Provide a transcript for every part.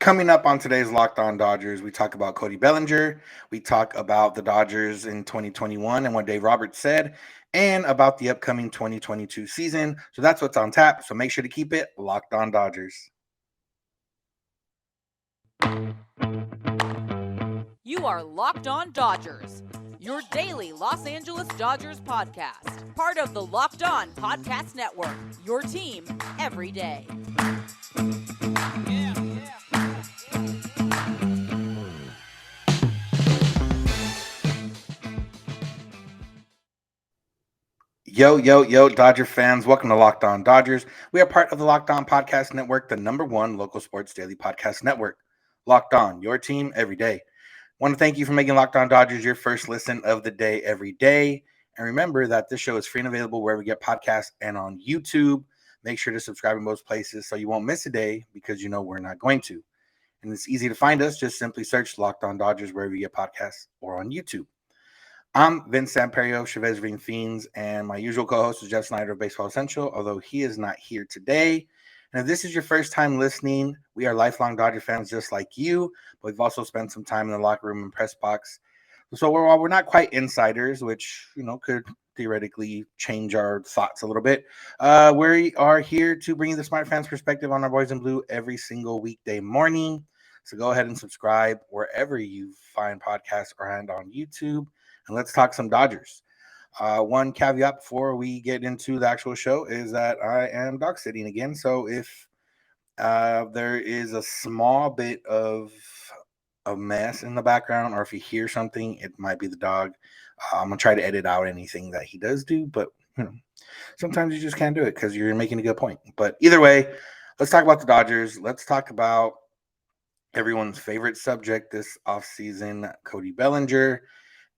coming up on today's Locked On Dodgers, we talk about Cody Bellinger, we talk about the Dodgers in 2021 and what Dave Roberts said, and about the upcoming 2022 season. So that's what's on tap. So make sure to keep it Locked On Dodgers. You are Locked On Dodgers, your daily Los Angeles Dodgers podcast. Part of the Locked On Podcast Network, your team every day. Yo, Dodger fans. Welcome to Locked On Dodgers. We are part of the Locked On Podcast Network, the #1 local sports daily podcast network. Locked On, your team every day. Want to thank you for making Locked On Dodgers your first listen of the day every day. And remember that this show is free and available wherever you get podcasts and on YouTube. Make sure to subscribe in most places so you won't miss a day because you know we're not going to. And it's easy to find us. Just simply search Locked On Dodgers wherever you get podcasts or on YouTube. I'm Vince Samperio, Chavez Ring Fiends, and my usual co-host is Jeff Snider of Baseball Essential, although he is not here today. And if this is your first time listening, we are lifelong Dodger fans just like you, but we've also spent some time in the locker room and press box. So while we're not quite insiders, which, could theoretically change our thoughts a little bit, we are here to bring you the smart fans perspective on our boys in blue every single weekday morning. So go ahead and subscribe wherever you find podcasts or on YouTube. And let's talk some Dodgers. One caveat before we get into the actual show is that I am dog sitting again. So if there is a small bit of a mess in the background, or if you hear something, it might be the dog. I'm going to try to edit out anything that he does do, but sometimes you just can't do it because you're making a good point. But either way, let's talk about the Dodgers. Let's talk about everyone's favorite subject this offseason, Cody Bellinger,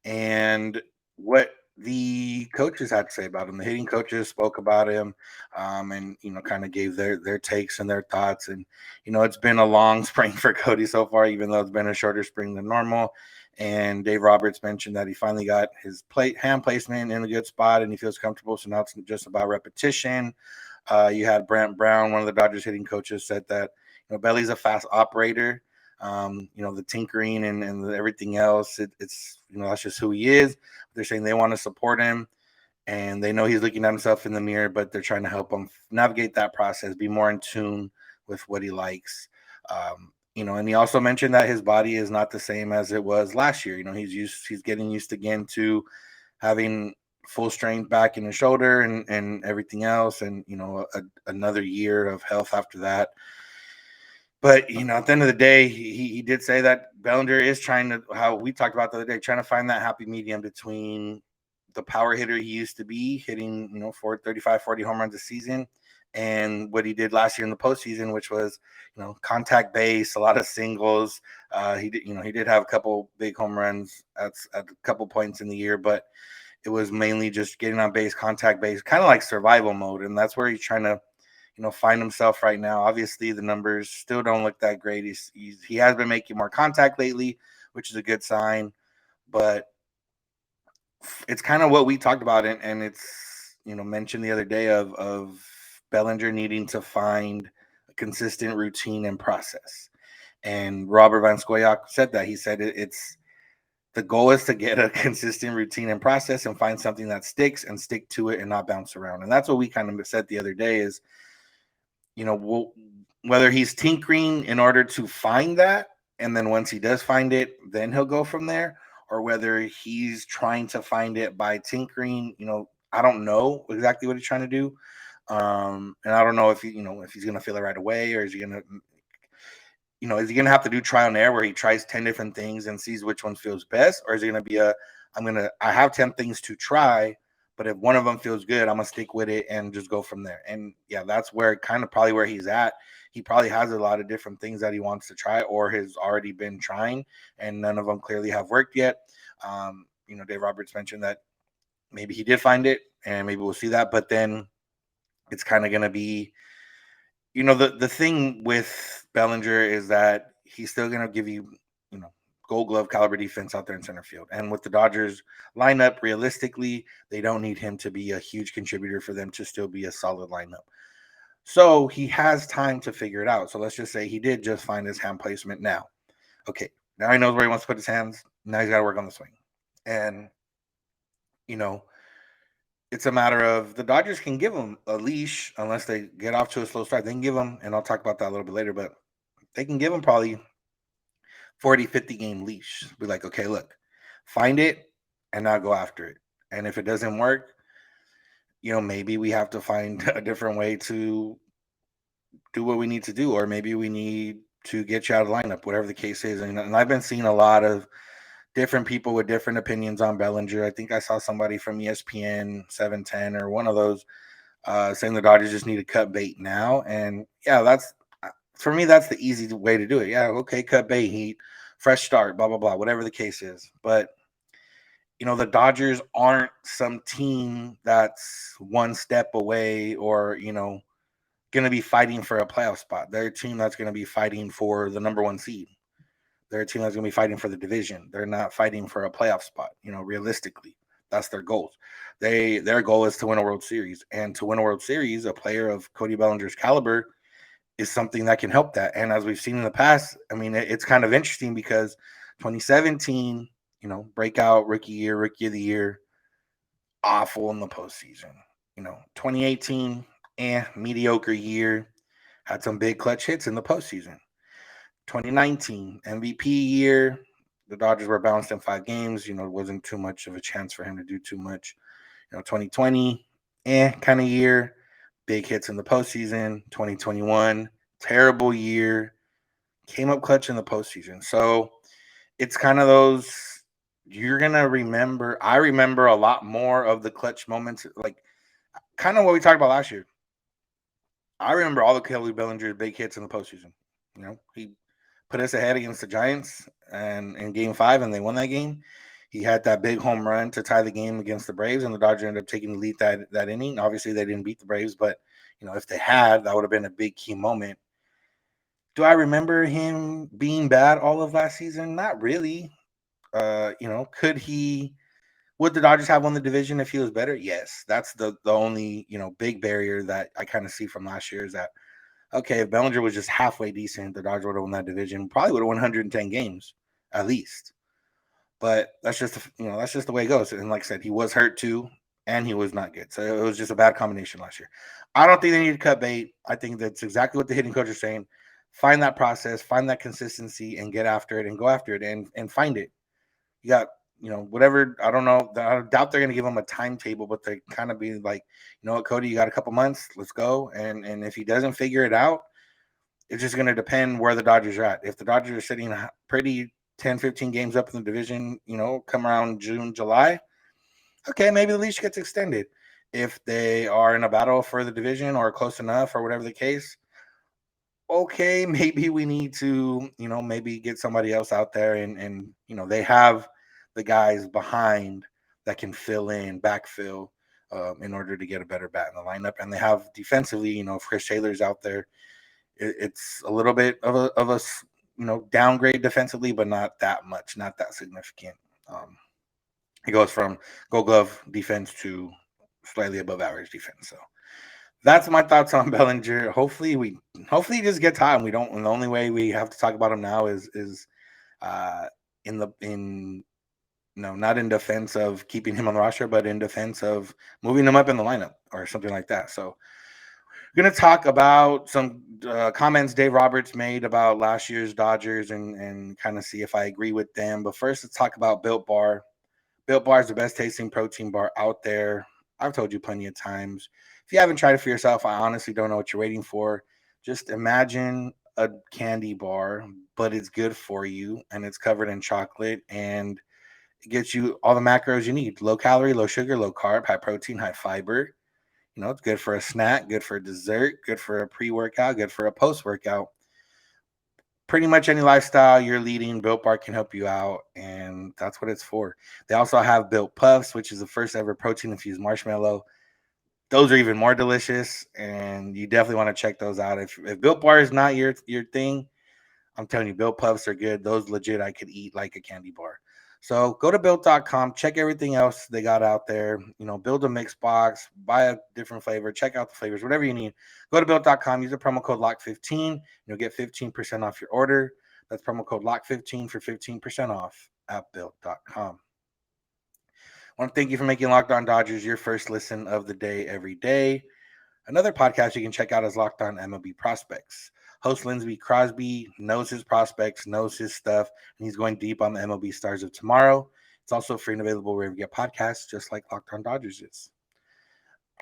and what the coaches had to say about him. The hitting coaches spoke about him, and kind of gave their takes and their thoughts. And it's been a long spring for Cody so far, even though it's been a shorter spring than normal. And Dave Roberts mentioned that he finally got his hand placement in a good spot, and he feels comfortable. So now it's just about repetition. You had Brant Brown, one of the Dodgers hitting coaches, said that Belly's a fast operator. The tinkering and everything else, it's that's just who he is. They're saying they want to support him, and they know he's looking at himself in the mirror, but they're trying to help him navigate that process, be more in tune with what he likes. And he also mentioned that his body is not the same as it was last year. He's getting used again to having full strength back in his shoulder and everything else, and another year of health after that. But, at the end of the day, he did say that Bellinger is trying to, how we talked about the other day, trying to find that happy medium between the power hitter he used to be, hitting, 35, 40 home runs a season, and what he did last year in the postseason, which was, contact base, a lot of singles. He did have a couple big home runs at a couple points in the year, but it was mainly just getting on base, contact base, kind of like survival mode. And that's where he's trying to find himself right now. Obviously, the numbers still don't look that great. He has been making more contact lately, which is a good sign. But it's kind of what we talked about, and it's mentioned the other day of Bellinger needing to find a consistent routine and process. And Robert Van Scoyoc said that. He said it's the goal is to get a consistent routine and process and find something that sticks and stick to it and not bounce around. And that's what we kind of said the other day is, whether he's tinkering in order to find that, and then once he does find it, then he'll go from there, or whether he's trying to find it by tinkering. I don't know exactly what he's trying to do, and I don't know if if he's gonna feel it right away, or is he gonna, is he gonna have to do trial and error where he tries 10 different things and sees which one feels best, or is it gonna be I have 10 things to try, but if one of them feels good, I'm going to stick with it and just go from there. And yeah, that's where probably where he's at. He probably has a lot of different things that he wants to try or has already been trying, and none of them clearly have worked yet. Dave Roberts mentioned that maybe he did find it, and maybe we'll see that. But then it's kind of going to be, the thing with Bellinger is that he's still going to give you, Gold Glove caliber defense out there in center field. And with the Dodgers lineup, realistically, they don't need him to be a huge contributor for them to still be a solid lineup. So he has time to figure it out. So let's just say he did just find his hand placement now. Okay, now he knows where he wants to put his hands. Now he's got to work on the swing. And, you know, it's a matter of the Dodgers can give him a leash unless they get off to a slow start. They can give him, and I'll talk about that a little bit later, but they can give him probably 40, 50 game leash. Be like, okay, look, find it and now go after it. And if it doesn't work, maybe we have to find a different way to do what we need to do, or maybe we need to get you out of the lineup, whatever the case is. And I've been seeing a lot of different people with different opinions on Bellinger. I think I saw somebody from ESPN 710 or one of those saying the Dodgers just need to cut bait now. And yeah, that's for me, that's the easy way to do it. Yeah, okay, cut bait, heat, fresh start, blah, blah, blah, whatever the case is. But the Dodgers aren't some team that's one step away or, going to be fighting for a playoff spot. They're a team that's going to be fighting for the number one seed. They're a team that's going to be fighting for the division. They're not fighting for a playoff spot. Realistically, that's their goals. Their goal is to win a World Series, and to win a World Series, a player of Cody Bellinger's caliber is something that can help that. And as we've seen in the past, I mean, it's kind of interesting because 2017, breakout rookie of the year, awful in the postseason. 2018, mediocre year, had some big clutch hits in the postseason. 2019 MVP year, the Dodgers were balanced in 5 games. It wasn't too much of a chance for him to do too much. 2020, kind of year, big hits in the postseason. 2021, terrible year, came up clutch in the postseason. So it's kind of those you're gonna remember. I remember a lot more of the clutch moments, like kind of what we talked about last year. I remember all the Cody Bellinger big hits in the postseason. He put us ahead against the Giants and in Game 5, and they won that game. He had that big home run to tie the game against the Braves, and the Dodgers ended up taking the lead that inning. Obviously, they didn't beat the Braves, but if they had, that would have been a big key moment. Do I remember him being bad all of last season? Not really. Could he? Would the Dodgers have won the division if he was better? Yes. That's the only big barrier that I kind of see from last year is that okay, if Bellinger was just halfway decent, the Dodgers would have won that division. Probably would have won 110 games at least. But that's just the way it goes. And like I said, he was hurt too, and he was not good. So it was just a bad combination last year. I don't think they need to cut bait. I think that's exactly what the hitting coach is saying. Find that process, find that consistency, and get after it, and go after it, and find it. You got whatever. I don't know. I doubt they're going to give him a timetable, but they kind of be like, what, Cody, you got a couple months. Let's go. And if he doesn't figure it out, it's just going to depend where the Dodgers are at. If the Dodgers are sitting pretty 10, 15 games up in the division, come around June, July, okay, maybe the leash gets extended. If they are in a battle for the division or close enough or whatever the case, okay, maybe we need to, maybe get somebody else out there and they have the guys behind that can fill in, backfill in order to get a better bat in the lineup. And they have defensively, if Chris Taylor's out there, it's a little bit of a downgrade defensively, but not that much, not that significant. It goes from Gold Glove defense to slightly above average defense. So that's my thoughts on Bellinger. Hopefully he just gets hot, and we don't. And the only way we have to talk about him now is uh, in no, not in defense of keeping him on the roster, but in defense of moving him up in the lineup or something like that. So we're going to talk about some comments Dave Roberts made about last year's Dodgers and kind of see if I agree with them. But first, let's talk about Built Bar. Built Bar is the best tasting protein bar out there. I've told you plenty of times. If you haven't tried it for yourself, I honestly don't know what you're waiting for. Just imagine a candy bar, but it's good for you and it's covered in chocolate and it gets you all the macros you need. Low calorie, low sugar, low carb, high protein, high fiber. It's good for a snack, good for a dessert, good for a pre-workout, good for a post-workout. Pretty much any lifestyle you're leading, Built Bar can help you out, and that's what it's for. They also have Built Puffs, which is the first ever protein-infused marshmallow. Those are even more delicious, and you definitely want to check those out. If Built Bar is not your thing, I'm telling you, Built Puffs are good. Those legit I could eat like a candy bar. So go to built.com, check everything else they got out there. Build a mix box, buy a different flavor, check out the flavors, whatever you need. Go to built.com, use the promo code LOCK15. You'll get 15% off your order. That's promo code LOCK15 for 15% off at built.com. I want to thank you for making Locked On Dodgers your first listen of the day every day. Another podcast you can check out is Locked On MLB Prospects. Host Lindsey Crosby knows his prospects, knows his stuff, and he's going deep on the MLB stars of tomorrow. It's also free and available wherever you get podcasts, just like Locked On Dodgers is.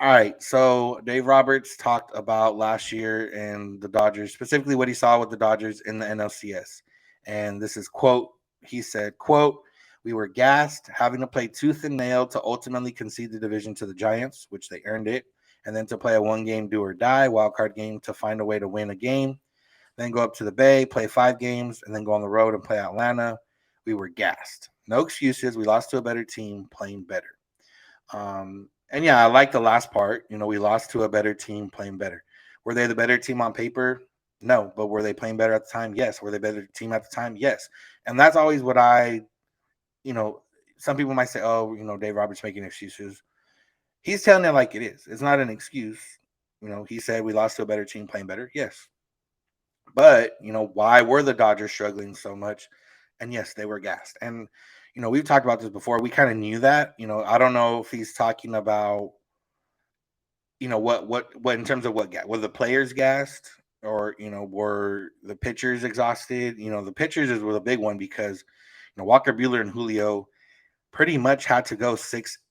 All right, so Dave Roberts talked about last year and the Dodgers, specifically what he saw with the Dodgers in the NLCS. And this is quote, he said, quote, "We were gassed, having to play tooth and nail to ultimately concede the division to the Giants, which they earned it, and then to play a one-game do-or-die wildcard game to find a way to win a game, then go up to the Bay, play 5 games, and then go on the road and play Atlanta. We were gassed. No excuses. We lost to a better team, playing better." And yeah, I like the last part. We lost to a better team, playing better. Were they the better team on paper? No. But were they playing better at the time? Yes. Were they better team at the time? Yes. And that's always what you know, some people might say, oh, Dave Roberts making excuses. He's telling it like it is. It's not an excuse. He said we lost to a better team, playing better. Yes. But, why were the Dodgers struggling so much? And yes, they were gassed. And, we've talked about this before. We kind of knew that. I don't know if he's talking about, what in terms of what gas, were the players gassed, or, were the pitchers exhausted? The pitchers was a big one because, Walker Buehler and Julio pretty much had to go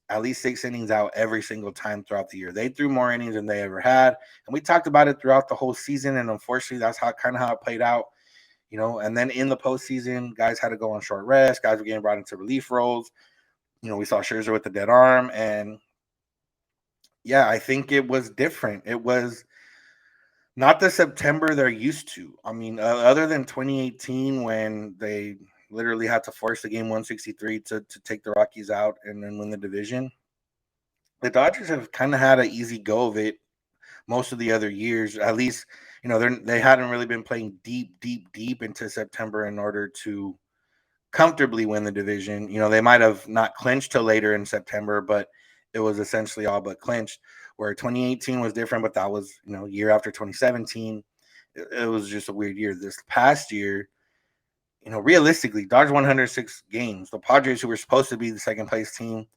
at least 6 innings out every single time throughout the year. They threw more innings than they ever had. And we talked about it throughout the whole season. And unfortunately, that's how it played out. And then in the postseason, guys had to go on short rest. Guys were getting brought into relief roles. We saw Scherzer with the dead arm. And yeah, I think it was different. It was not the September they're used to. I mean, other than 2018 when they literally had to force the game 163 to take the Rockies out and then win the division, the Dodgers have kind of had an easy go of it most of the other years. At least, they hadn't really been playing deep into September in order to comfortably win the division. They might have not clinched till later in September, but it was essentially all but clinched. Where 2018 was different, but that was, year after 2017. It was just a weird year. This past year, realistically, Dodgers 106 games. The Padres, who were supposed to be the second place team,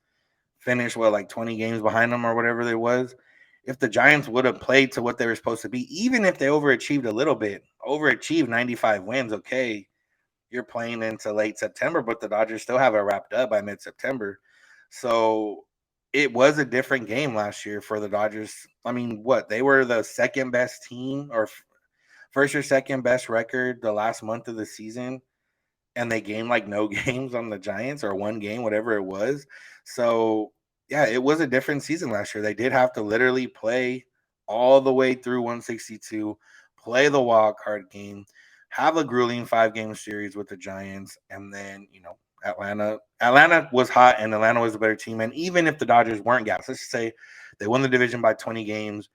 finished like 20 games behind them or whatever it was. If the Giants would have played to what they were supposed to be, even if they overachieved a little bit, overachieved 95 wins, okay, you're playing into late September, but the Dodgers still have it wrapped up by mid-September. So it was a different game last year for the Dodgers. I mean, they were the second best team, or first or second best record the last month of the season, and they gained no games on the Giants, or one game, whatever it was. So yeah, it was a different season last year. They did have to literally play all the way through 162, play the wild card game, have a grueling 5-game series with the Giants, and then Atlanta was hot, and Atlanta was a better team. And even if the Dodgers weren't gassed, let's just say they won the division by 20 games,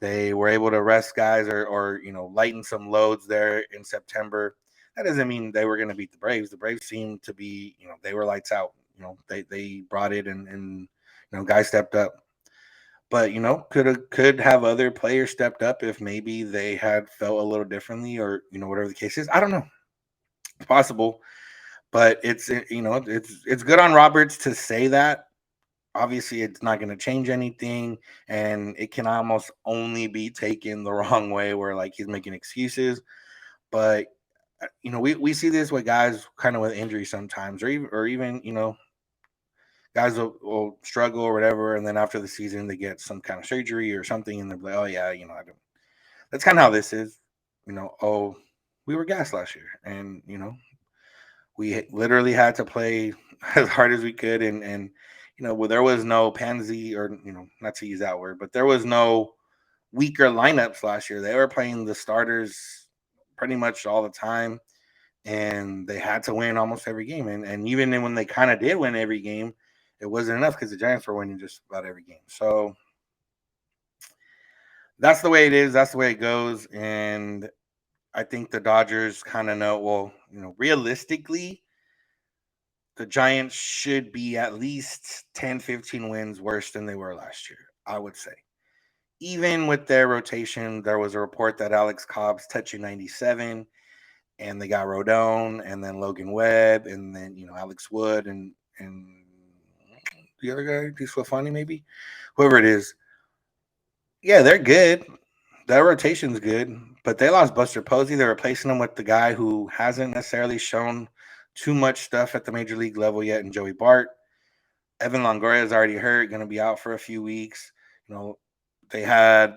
they were able to rest guys, or lighten some loads there in September. That doesn't mean they were going to beat the Braves. The Braves seemed to be, they were lights out. They brought it, and guys stepped up. But could have other players stepped up if maybe they had felt a little differently, or whatever the case is. I don't know. It's possible, but it's good on Roberts to say that. Obviously, it's not going to change anything, and it can almost only be taken the wrong way, where he's making excuses. But we see this with guys kind of with injury sometimes, or even guys will struggle or whatever, and then after the season they get some kind of surgery or something, and they're like, oh yeah, I don't. That's kind of how this is. Oh, we were gassed last year, and we literally had to play as hard as we could, and well, there was no pansy, or not to use that word, but there was no weaker lineups last year. They were playing the starters pretty much all the time, and they had to win almost every game. And even when they kind of did win every game, it wasn't enough because the Giants were winning just about every game. So that's the way it is. That's the way it goes. And I think the Dodgers kind of know, well, realistically, the Giants should be at least 10, 15 wins worse than they were last year, I would say. Even with their rotation, there was a report that Alex Cobb's touching 97, and they got Rodon, and then Logan Webb, and then Alex Wood, and the other guy, Disflafani maybe, whoever it is. Yeah, they're good. Their rotation's good, but they lost Buster Posey. They're replacing him with the guy who hasn't necessarily shown too much stuff at the major league level yet, in Joey Bart. Evan Longoria is already hurt, going to be out for a few weeks. They had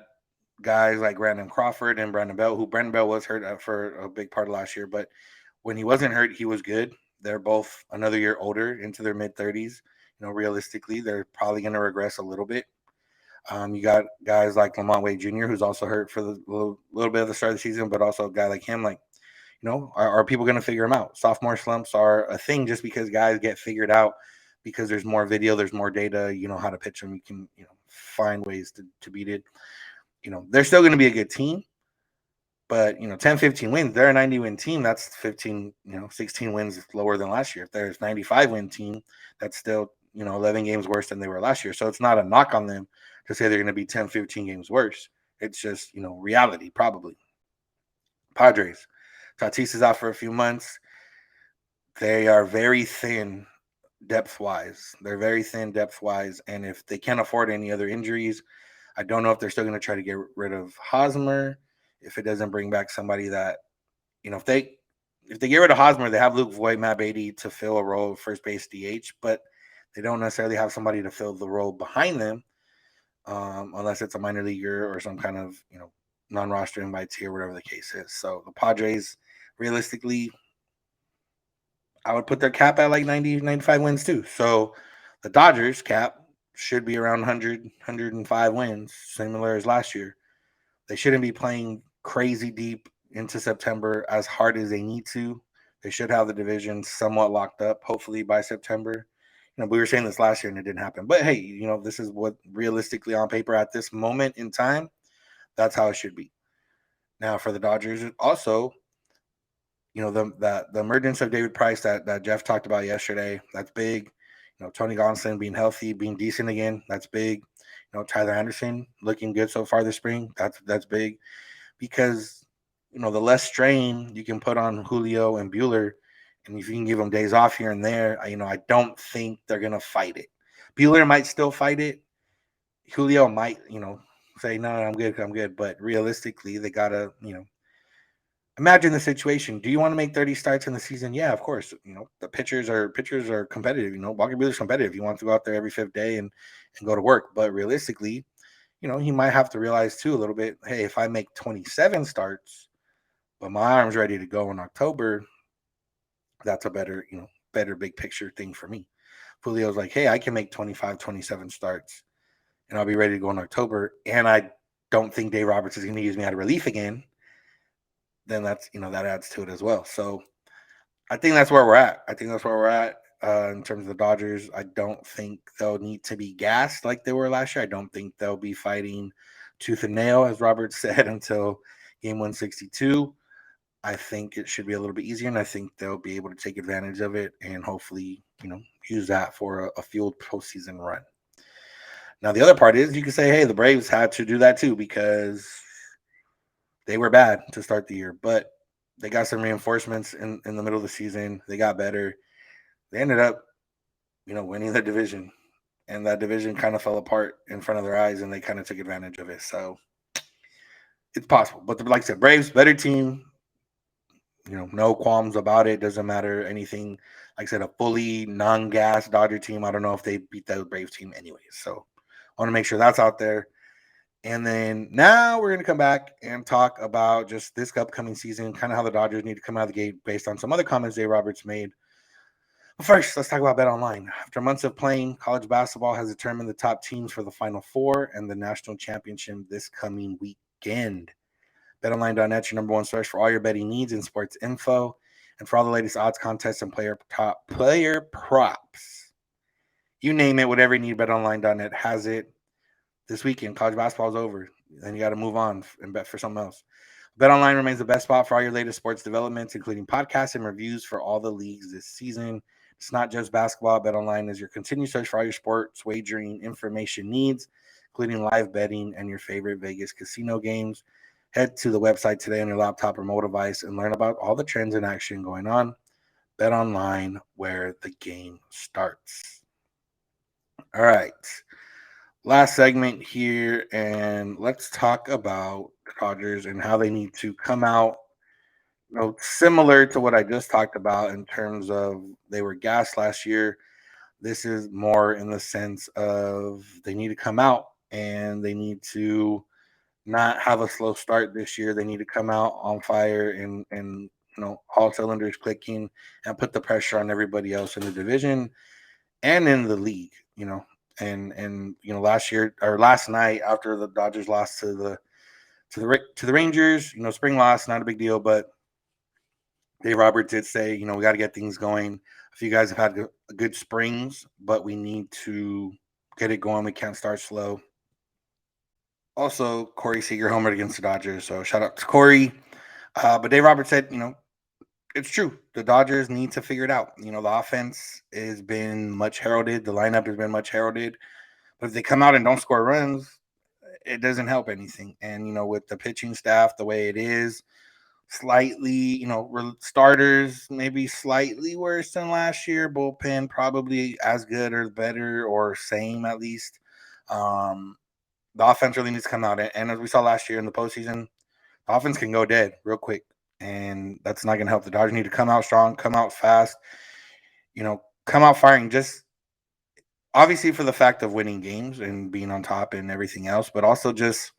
guys like Brandon Crawford and Brandon Bell, who Brandon Bell was hurt for a big part of last year, but when he wasn't hurt, he was good. They're both another year older, into their mid 30s. Realistically, they're probably going to regress a little bit. You got guys like Lamont Wade Jr., who's also hurt for the little bit of the start of the season, but also a guy like him, like, are people going to figure him out? Sophomore slumps are a thing just because guys get figured out because there's more video, there's more data, how to pitch them. You can, find ways to beat it. They're still going to be a good team, but 10, 15 wins, they're a 90-win team. That's 15, 16 wins lower than last year. If there's 95-win team, that's still, 11 games worse than they were last year. So it's not a knock on them to say they're going to be 10, 15 games worse. It's just, reality, probably. Padres. Tatis is out for a few months. They are very thin depth-wise. They're very thin depth-wise, and if they can't afford any other injuries, I don't know if they're still going to try to get rid of Hosmer. If it doesn't bring back somebody that, if they get rid of Hosmer, they have Luke Voigt, Matt Beatty to fill a role of first base DH, but they don't necessarily have somebody to fill the role behind them, unless it's a minor leaguer or some kind of non-roster invitee or whatever the case is. So the Padres, realistically, I would put their cap at like 90, 95 wins too. So the Dodgers cap should be around 100, 105 wins, similar as last year. They shouldn't be playing crazy deep into September as hard as they need to. They should have the division somewhat locked up, hopefully by September. We were saying this last year and it didn't happen. But hey, this is what realistically on paper at this moment in time, that's how it should be. Now for the Dodgers, also, the emergence of David Price that Jeff talked about yesterday, that's big. Tony Gonsolin being healthy, being decent again, that's big. Tyler Anderson looking good so far this spring, that's big, because the less strain you can put on Julio and Buehler, and if you can give them days off here and there, I don't think they're gonna fight it. Buehler might still fight it. Julio might, say no, I'm good. But realistically, they gotta, imagine the situation. Do you want to make 30 starts in the season? Yeah, of course. The pitchers are competitive. Walker Buehler's competitive. He wants to go out there every fifth day and go to work. But realistically, he might have to realize too a little bit, hey, if I make 27 starts, but my arm's ready to go in October, that's a better big picture thing for me. Julio's like, hey, I can make 25, 27 starts and I'll be ready to go in October. And I don't think Dave Roberts is going to use me out of relief again. Then that's, that adds to it as well. So I think that's where we're at. In terms of the Dodgers. I don't think they'll need to be gassed like they were last year. I don't think they'll be fighting tooth and nail, as Robert said, until game 162. I think it should be a little bit easier, and I think they'll be able to take advantage of it and hopefully, use that for a fueled postseason run. Now, the other part is you can say, hey, the Braves had to do that too because they were bad to start the year, but they got some reinforcements in the middle of the season. They got better. They ended up, winning the division, and that division kind of fell apart in front of their eyes, and they kind of took advantage of it. So it's possible. But like I said, Braves, better team. No qualms about it. Doesn't matter anything. Like I said, a fully non-gas Dodger team. I don't know if they beat that Braves team anyways. So I want to make sure that's out there. And then now we're going to come back and talk about just this upcoming season, kind of how the Dodgers need to come out of the gate based on some other comments Dave Roberts made. But first, let's talk about BetOnline. After months of playing, college basketball has determined the top teams for the Final Four and the national championship this coming weekend. BetOnline.net, your number one source for all your betting needs and sports info, and for all the latest odds, contests, and player props. You name it, whatever you need, BetOnline.net has it. This weekend, college basketball is over. Then you got to move on and bet for something else. BetOnline remains the best spot for all your latest sports developments, including podcasts and reviews for all the leagues this season. It's not just basketball. BetOnline is your continued search for all your sports wagering information needs, including live betting and your favorite Vegas casino games. Head to the website today on your laptop or mobile device and learn about all the trends and action going on. BetOnline, where the game starts. All right. Last segment here, and let's talk about the Dodgers and how they need to come out. Similar to what I just talked about in terms of they were gassed last year. This is more in the sense of they need to come out and they need to not have a slow start this year. They need to come out on fire and all cylinders clicking and put the pressure on everybody else in the division and in the league. Last year or last night after the Dodgers lost to the Rangers, spring loss, not a big deal, but Dave Roberts did say, we got to get things going. A few guys have had good springs, but we need to get it going. We can't start slow. Also, Corey Seager homered against the Dodgers, so shout out to Corey. But Dave Roberts said, it's true. The Dodgers need to figure it out. The offense has been much heralded. The lineup has been much heralded. But if they come out and don't score runs, it doesn't help anything. And, with the pitching staff the way it is, slightly, starters maybe slightly worse than last year. Bullpen probably as good or better or same at least. The offense really needs to come out. And as we saw last year in the postseason, the offense can go dead real quick. And that's not going to help. The Dodgers need to come out strong, come out fast, come out firing just obviously for the fact of winning games and being on top and everything else, but also just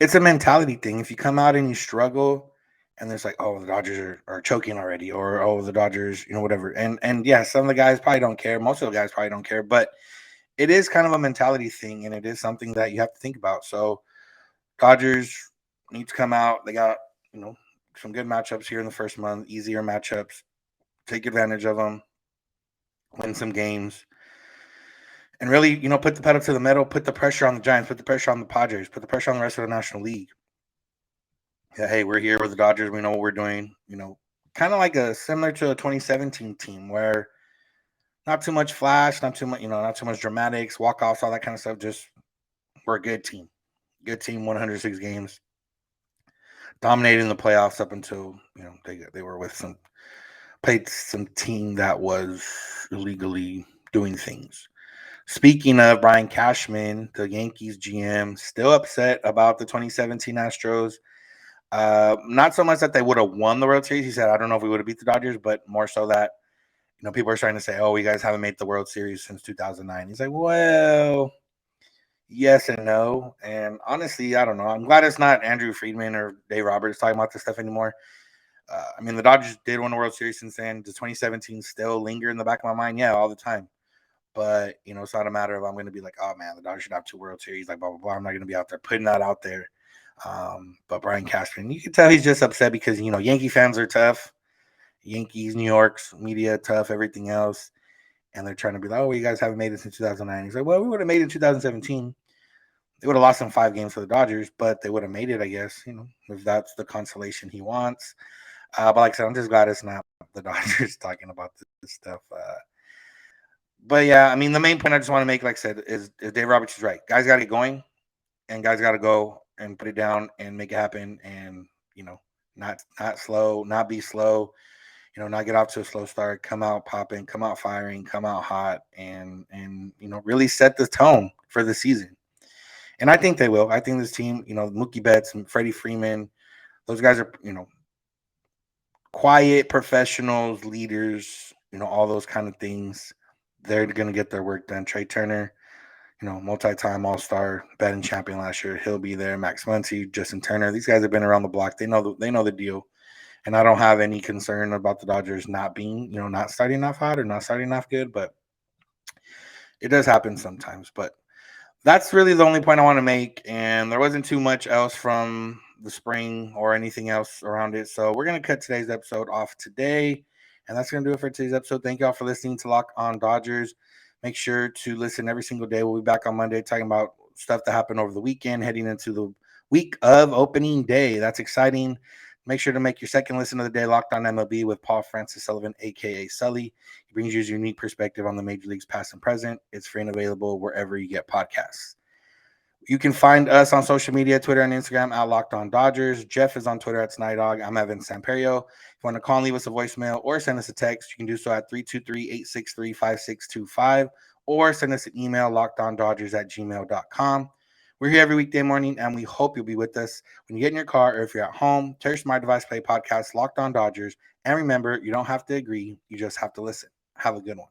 it's a mentality thing. If you come out and you struggle and there's like, oh, the Dodgers are choking already, or oh, the Dodgers, whatever. And yeah, some of the guys probably don't care. Most of the guys probably don't care, but it is kind of a mentality thing, and it is something that you have to think about. So Dodgers need to come out. They got, some good matchups here in the first month, easier matchups. Take advantage of them, win some games, and really, put the pedal to the metal, put the pressure on the Giants, put the pressure on the Padres, put the pressure on the rest of the National League. Yeah, hey, we're here with the Dodgers. We know what we're doing. Kind of like similar to a 2017 team where not too much flash, not too much, not too much dramatics, walk offs, all that kind of stuff. Just we're a good team, 106 games, dominating the playoffs up until they were with played some team that was illegally doing things. Speaking of Brian Cashman, the Yankees GM, still upset about the 2017 Astros. Not so much that they would have won the World Series. He said, I don't know if we would have beat the Dodgers, but more so that, people are starting to say, oh, you guys haven't made the World Series since 2009. He's like, well, yes and no. And honestly, I don't know. I'm glad it's not Andrew Friedman or Dave Roberts talking about this stuff anymore. The Dodgers did win the World Series since then. Does 2017 still linger in the back of my mind? Yeah, all the time. But, it's not a matter of I'm going to be like, oh, man, the Dodgers should have 2 World Series, like, blah, blah, blah. I'm not going to be out there putting that out there. But Brian Cashman, you can tell he's just upset because, Yankee fans are tough. Yankees, New York's media, tough, everything else. And they're trying to be like, oh, you guys haven't made it since 2009. He's like, well, we would have made it in 2017. They would have lost in 5 games for the Dodgers, but they would have made it, I guess, if that's the consolation he wants. But like I said, I'm just glad it's not the Dodgers talking about this stuff. But yeah, the main point I just want to make, like I said, is Dave Roberts is right. Guys got to get going, and guys got to go and put it down and make it happen, and not slow, not be slow, not get off to a slow start. Come out popping, come out firing, come out hot, and really set the tone for the season. And I think they will. I think this team, Mookie Betts and Freddie Freeman, those guys are quiet professionals, leaders, all those kind of things. They're going to get their work done. Trey Turner, multi-time All-Star, batting champion last year. He'll be there. Max Muncy, Justin Turner. These guys have been around the block. They know the deal. And I don't have any concern about the Dodgers not being, not starting off hot or not starting off good. But it does happen sometimes. But that's really the only point I want to make. And there wasn't too much else from the spring or anything else around it. So we're going to cut today's episode off today. And that's going to do it for today's episode. Thank you all for listening to Lock on Dodgers. Make sure to listen every single day. We'll be back on Monday talking about stuff that happened over the weekend, heading into the week of opening day. That's exciting. Make sure to make your second listen of the day Locked On MLB with Paul Francis Sullivan, aka Sully. He brings you his unique perspective on the major leagues past and present. It's free and available wherever you get podcasts. You can find us on social media, Twitter and Instagram at Locked On Dodgers. Jeff is on Twitter at Snider. I'm Evan Samperio. If you want to call and leave us a voicemail or send us a text, you can do so at 323-863-5625 or send us an email, lockedondodgers@gmail.com. We're here every weekday morning, and we hope you'll be with us when you get in your car or if you're at home. Tell your smart device, play podcast, Locked On Dodgers. And remember, you don't have to agree. You just have to listen. Have a good one.